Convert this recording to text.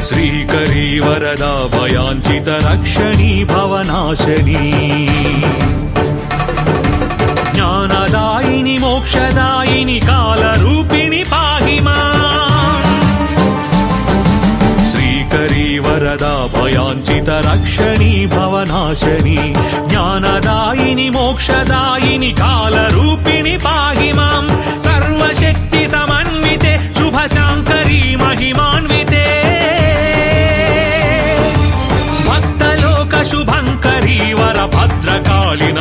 श्रीकरी वरदा भयाञ्चित रक्षणी भवनाशनी ज्ञानदायिनी मोक्षदायिनी कालरूपिणी पाहि माम् श्रीकरी वरदा भयाञ्चित रक्षणी भवनाशनी ज्ञानदायिनी मोक्षदायिनी कालरूपिणी पाहि माम् सर्वशक्ति समन्विते शुभशाङ्करी महिमान्विते भक्तलोक शुभङ्करी वर भद्रकालिन